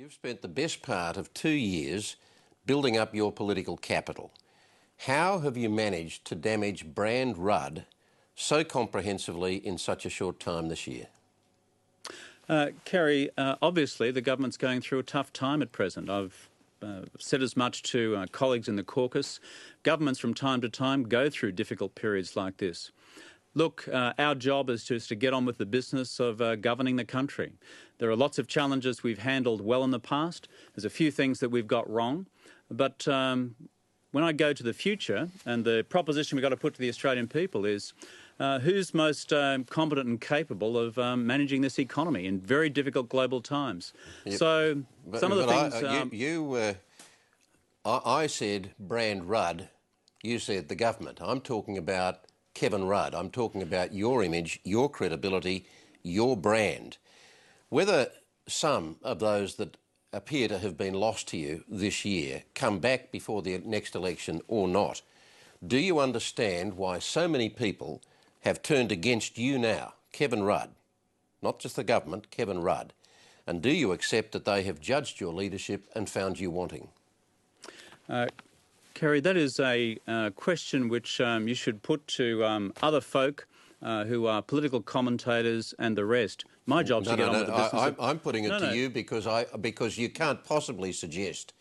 You've spent the best part of 2 years building up your political capital. How have you managed to damage brand Rudd so comprehensively in such a short time this year? Kerry, obviously the government's going through a tough time at present. I've said as much to colleagues in the caucus. Governments from time to time go through difficult periods like this. Look, our job is just to get on with the business of governing the country. There are lots of challenges we've handled well in the past. There's a few things that we've got wrong. But when I go to the future, and the proposition we've got to put to the Australian people is who's most competent and capable of managing this economy in very difficult global times. Yep. So some of the things... I said brand Rudd, you said the government. I'm talking about Kevin Rudd. I'm talking about your image, your credibility, your brand. Whether some of those that appear to have been lost to you this year come back before the next election or not, do you understand why so many people have turned against you now, Kevin Rudd? Not just the government, Kevin Rudd. And do you accept that they have judged your leadership and found you wanting? Kerry, that is a question which you should put to other folk who are political commentators and the rest. My job's to get on with the business. I'm putting it to you because you can't possibly suggest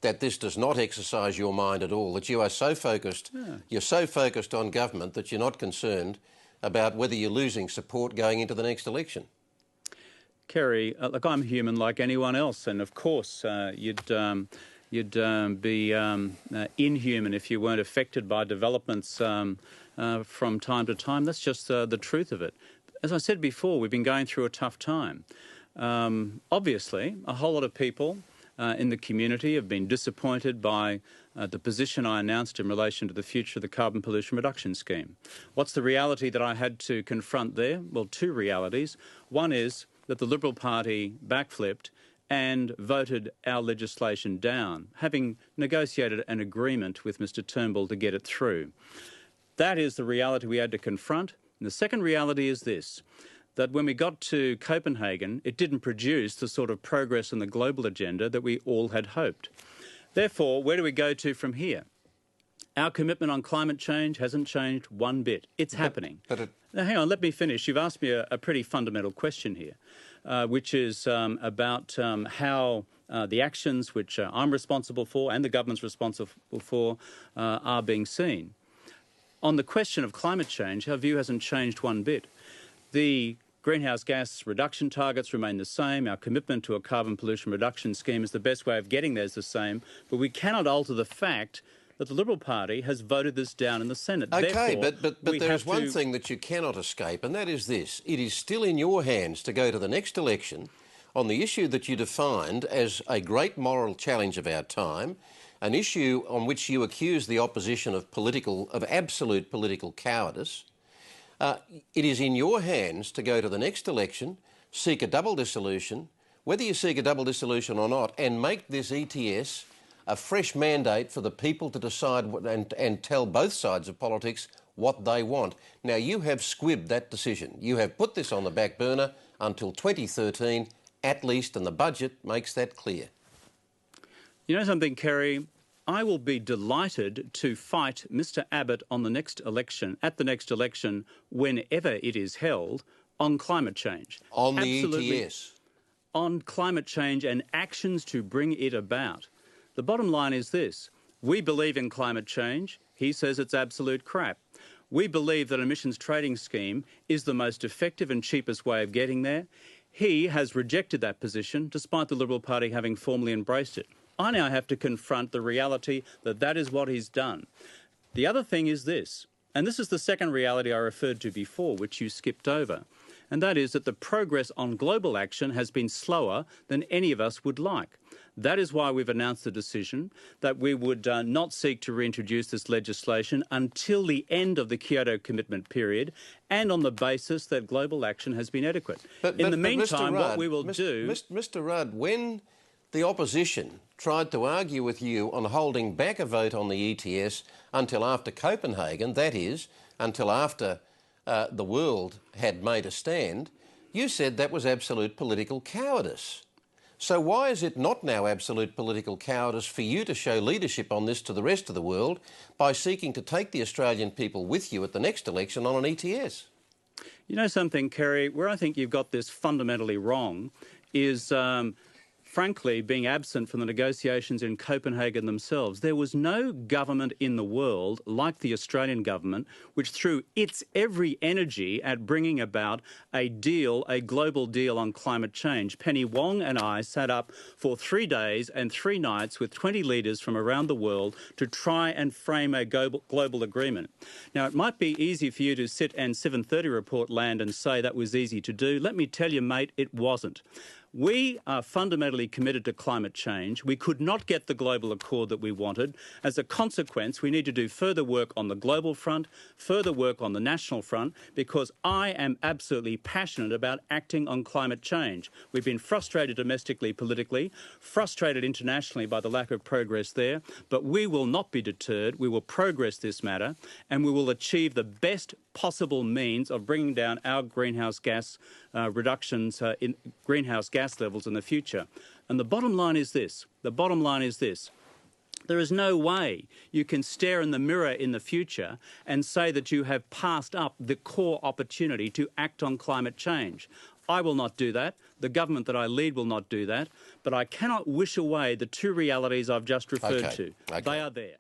that this does not exercise your mind at all, that you are so focused, you're so focused on government that you're not concerned about whether you're losing support going into the next election. Kerry, look, I'm human like anyone else, and of course you'd be inhuman if you weren't affected by developments from time to time. That's just the truth of it. As I said before, we've been going through a tough time. Obviously, a whole lot of people in the community have been disappointed by the position I announced in relation to the future of the carbon pollution reduction scheme. What's the reality that I had to confront there? Well, two realities. One is that the Liberal Party backflipped and voted our legislation down, having negotiated an agreement with Mr Turnbull to get it through. That is the reality we had to confront. And the second reality is this, that when we got to Copenhagen, it didn't produce the sort of progress on the global agenda that we all had hoped. Therefore, where do we go to from here? Our commitment on climate change hasn't changed one bit. It's happening. Now, hang on, let me finish. You've asked me a pretty fundamental question here, which is about how the actions which I'm responsible for and the government's responsible for are being seen. On the question of climate change, our view hasn't changed one bit. The greenhouse gas reduction targets remain the same. Our commitment to a carbon pollution reduction scheme is the best way of getting there is the same. But we cannot alter the fact that the Liberal Party has voted this down in the Senate. OK, but there is one thing that you cannot escape, and that is this. It is still in your hands to go to the next election on the issue that you defined as a great moral challenge of our time, an issue on which you accuse the opposition of absolute political cowardice. It is in your hands to go to the next election, seek a double dissolution, whether you seek a double dissolution or not, and make this ETS a fresh mandate for the people to decide and tell both sides of politics what they want. Now, you have squibbed that decision. You have put this on the back burner until 2013, at least, and the budget makes that clear. You know something, Kerry? I will be delighted to fight Mr Abbott on the next election, at the next election, whenever it is held, on climate change. On the ETS? On climate change and actions to bring it about. The bottom line is this. We believe in climate change. He says it's absolute crap. We believe that an emissions trading scheme is the most effective and cheapest way of getting there. He has rejected that position, despite the Liberal Party having formally embraced it. I now have to confront the reality that that is what he's done. The other thing is this, and this is the second reality I referred to before, which you skipped over, and that is that the progress on global action has been slower than any of us would like. That is why we've announced the decision that we would not seek to reintroduce this legislation until the end of the Kyoto commitment period, and on the basis that global action has been adequate. In the meantime, what we will do... Mr Rudd, when the opposition tried to argue with you on holding back a vote on the ETS until after Copenhagen, that is, until after the world had made a stand, you said that was absolute political cowardice. So why is it not now absolute political cowardice for you to show leadership on this to the rest of the world by seeking to take the Australian people with you at the next election on an ETS? You know something, Kerry, where I think you've got this fundamentally wrong is, frankly, being absent from the negotiations in Copenhagen themselves. There was no government in the world like the Australian government which threw its every energy at bringing about a deal, a global deal on climate change. Penny Wong and I sat up for 3 days and 3 nights with 20 leaders from around the world to try and frame a global agreement. Now, it might be easy for you to sit and 7:30 report land and say that was easy to do. Let me tell you, mate, it wasn't. We are fundamentally committed to climate change. We could not get the global accord that we wanted. As a consequence, we need to do further work on the global front, further work on the national front, because I am absolutely passionate about acting on climate change. We've been frustrated domestically, politically, frustrated internationally by the lack of progress there, but we will not be deterred. We will progress this matter, and we will achieve the best possible means of bringing down our greenhouse gas reductions in greenhouse gas levels in the future. And the bottom line is this. There is no way you can stare in the mirror in the future and say that you have passed up the core opportunity to act on climate change. I will not do that. The government that I lead will not do that. But I cannot wish away the 2 realities I've just referred to. They are there.